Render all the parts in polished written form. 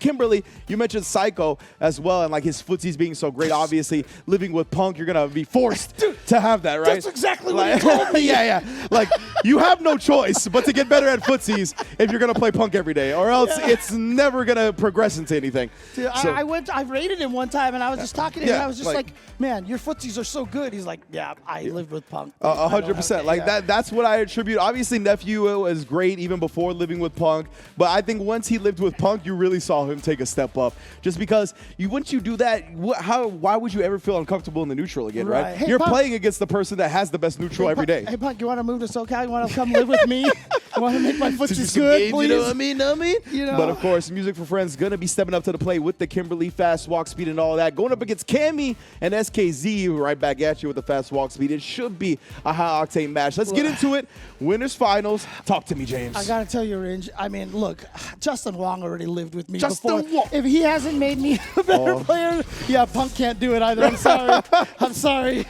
Kimberly, you mentioned Psycho as well, and like his footsies being so great. Obviously, living with Punk, you're gonna be forced to have that, right? That's exactly what he told me. Yeah. Like you have no choice but to get better at footsies if you're gonna play Punk every day, or else it's never gonna progress into anything. Dude, So, I rated him one time, and I was just talking to him. And I was just like, man, your footsies are so good. He's like, yeah, I lived with Punk. 100%. Like that's what I attribute. Obviously, Nephew was great even before living with Punk, but I think once he lived with Punk, you really saw him take a step up. Just because once you do that, why would you ever feel uncomfortable in the neutral again, right? Hey, you're Punk, playing against the person that has the best neutral every day. Hey, Punk, you want to move to SoCal? You want to come live with me? You want to make my footsies good, games, please? You know what I mean? You know? But of course, Music4Friends going to be stepping up to the plate with the Kimberly fast walk speed and all that. Going up against Cammy and SKZ right back at you with the fast walk speed. It should be a high-octane match. Let's get into it. Winners finals. Talk to me, James. I got to tell you, Ringe, I mean, look, Justin Wong already lived with me Justin before. Wong. If he hasn't made me a better player, yeah, Punk can't do it either. I'm sorry. I'm sorry.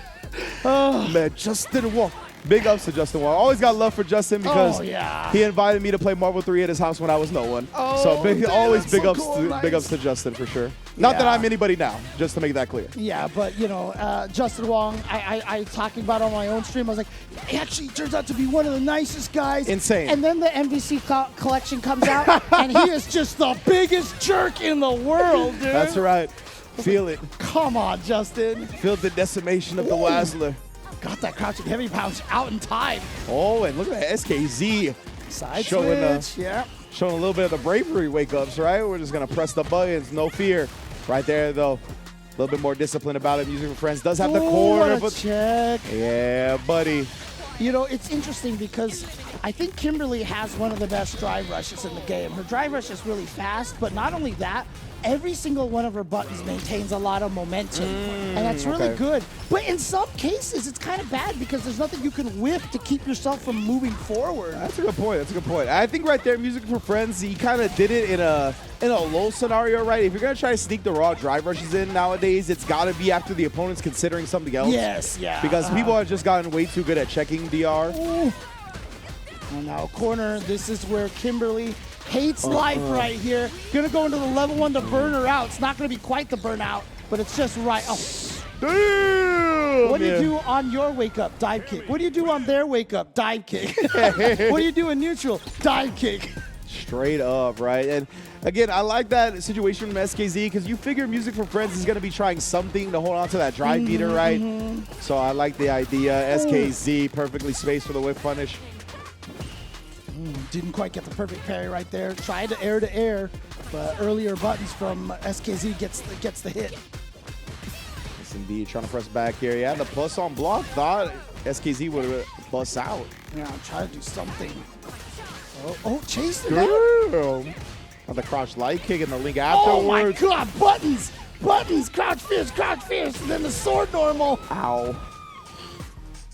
Man, Justin Wong. Big ups to Justin Wong. Always got love for Justin because he invited me to play Marvel 3 at his house when I was no one. So always big ups to Justin for sure. Not that I'm anybody now, just to make that clear. Yeah, but you know, Justin Wong, I talking about on my own stream. I was like, he actually turns out to be one of the nicest guys. Insane. And then the MVC collection comes out, and he is just the biggest jerk in the world, dude. That's right. Feel it. Come on, Justin. Feel the decimation of the Wazzler. Got that crouching heavy pounce out in time. Oh, and look at that SKZ. Side showing, switch, yeah. Showing a little bit of the bravery wake-ups, right? We're just going to press the buttons, no fear. Right there, though. A little bit more discipline about it. Music4Friends does have the corner. What a check. Yeah, buddy. You know, it's interesting because I think Kimberly has one of the best drive rushes in the game. Her drive rush is really fast, but not only that, every single one of her buttons maintains a lot of momentum, and that's really good. But in some cases, it's kind of bad because there's nothing you can whip to keep yourself from moving forward. That's a good point. I think right there, Music4Friends, he kind of did it in a low scenario, right? If you're going to try to sneak the raw drive rushes in nowadays, it's got to be after the opponent's considering something else. Yes, yeah. Because people have just gotten way too good at checking DR. Ooh. And now corner, this is where Kimberly hates life right here. Gonna go into the level 1 to burn her out. It's not gonna be quite the burnout, but it's just right. Oh. Damn, what do you do on your wake up? Dive kick. What do you do on their wake up? Dive kick. What do you do in neutral? Dive kick. Straight up, right? And again, I like that situation from SKZ because you figure Music4Friends is going to be trying something to hold on to that drive beater, right? So I like the idea. SKZ perfectly spaced for the whip punish. Didn't quite get the perfect parry right there. Tried to air, but earlier buttons from SKZ gets the hit. Yes, indeed. Trying to press back here. Yeah, the plus on block. Thought SKZ would bust out. Yeah, try to do something. Chased it out. On the crouch light kick and the link afterwards. Oh my God, buttons! Crouch fierce, and then the sword normal. Ow.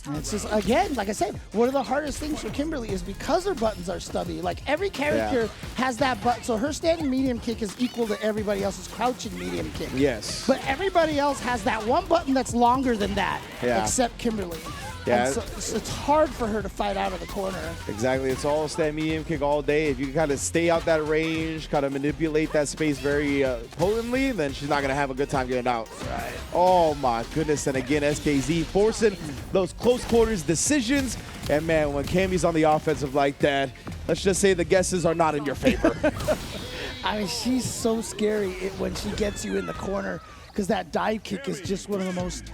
And it's just, again, like I said, one of the hardest things for Kimberly is because her buttons are stubby. Like, every character has that button. So her standing medium kick is equal to everybody else's crouching medium kick. Yes. But everybody else has that one button that's longer than that, except Kimberly. Yeah. So it's hard for her to fight out of the corner. Exactly. It's all stand medium kick all day. If you can kind of stay out that range, kind of manipulate that space very potently, then she's not going to have a good time getting out. Right. Oh, my goodness. And again, SKZ forcing those close quarters decisions. And, man, when Cammy's on the offensive like that, let's just say the guesses are not in your favor. I mean, she's so scary when she gets you in the corner because that dive kick is just one of the most...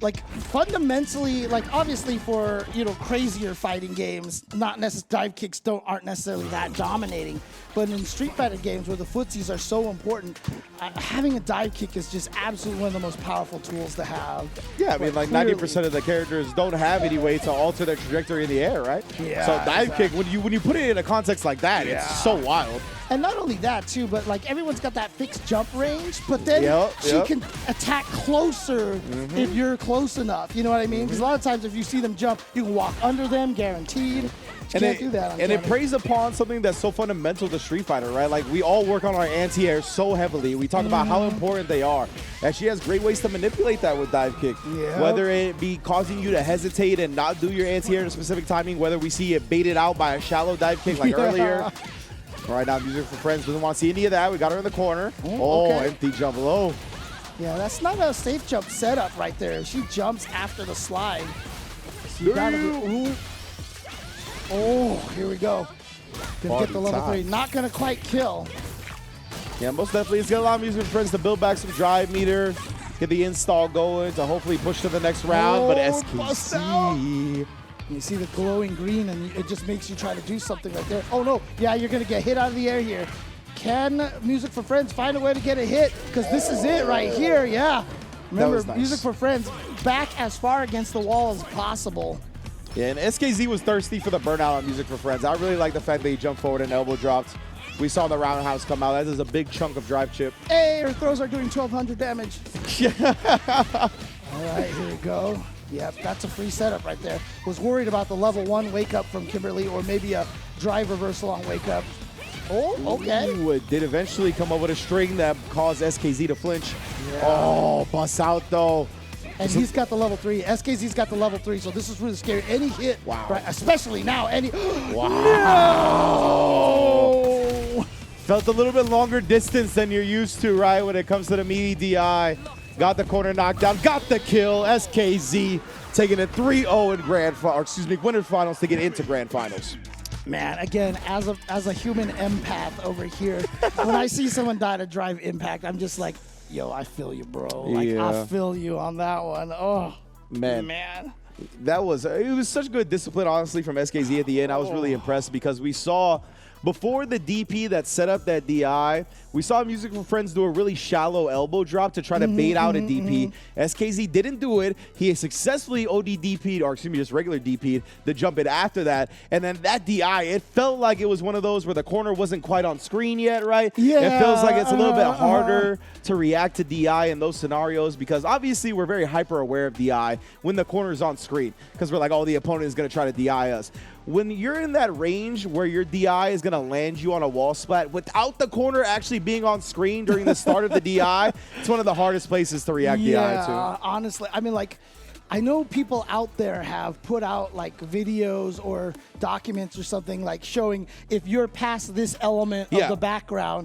Like, fundamentally, like, obviously for, you know, crazier fighting games, not necessarily, dive kicks aren't necessarily that dominating. But in Street Fighter games where the footsies are so important, having a dive kick is just absolutely one of the most powerful tools to have. Yeah, I mean, like 90% of the characters don't have any way to alter their trajectory in the air, right? Yeah. So dive kick, when you put it in a context like that, it's so wild. And not only that, too, but, like, everyone's got that fixed jump range, but then she can attack closer if you're close enough. You know what I mean? Because a lot of times if you see them jump, you can walk under them, guaranteed. You can't do that on And it preys upon something that's so fundamental to Street Fighter, right? Like, we all work on our anti-air so heavily. We talk about how important they are. And she has great ways to manipulate that with dive kick. Whether it be causing you to hesitate and not do your anti-air in a specific timing, whether we see it baited out by a shallow dive kick like earlier. All right, now Music for Friends doesn't want to see any of that. We got her in the corner. Okay. Empty jump low. Yeah, that's not a safe jump setup right there. She jumps after the slide. So you gotta be, oh, here we go. Gonna get the level 3. Not gonna quite kill. Yeah, most definitely. It's gonna allow Music for Friends to build back some drive meter, get the install going to hopefully push to the next round. But SKZ. You see the glowing green, and it just makes you try to do something right there. Oh no, yeah, you're gonna get hit out of the air here. Can Music for Friends find a way to get a hit? Because this is it right here, yeah. Remember, nice. Music for Friends back as far against the wall as possible. Yeah, and SKZ was thirsty for the burnout on Music for Friends. I really like the fact that he jumped forward and elbow dropped. We saw the roundhouse come out. That is a big chunk of drive chip. Hey, her throws are doing 1,200 damage. All right, here we go. Yep, that's a free setup right there. Was worried about the level 1 wake up from Kimberly, or maybe a drive reversal on wake up. Oh, okay. Ooh, it did eventually come up with a string that caused SKZ to flinch. Yeah. Oh, bust out though. And he's got the level 3. SKZ's got the level 3, so this is really scary. Any hit, right, especially now, any. Wow. No! Felt a little bit longer distance than you're used to, right, when it comes to the meaty DI. Got the corner knockdown, got the kill. SKZ taking it 3-0 in winter finals to get into grand finals. Man, again, as a human empath over here, when I see someone die to drive impact, I'm just like, yo, I feel you, bro. Like, I feel you on that one. Oh, man. It was such good discipline, honestly, from SKZ at the end. I was really impressed because we saw, before the DP that set up that DI, we saw Music for Friends do a really shallow elbow drop to try to bait out a DP. SKZ didn't do it. He successfully OD DP'd, or excuse me, just regular DP'd the jump in after that. And then that DI, it felt like it was one of those where the corner wasn't quite on screen yet, right? Yeah. It feels like it's a little bit harder to react to DI in those scenarios because obviously we're very hyper aware of DI when the corner's on screen because we're like, oh, the opponent is going to try to DI us. When you're in that range where your DI is going to land you on a wall splat without the corner actually being on screen during the start of the DI, it's one of the hardest places to react DI to. Honestly, I mean, like, I know people out there have put out like videos or documents or something like showing if you're past this element of the background,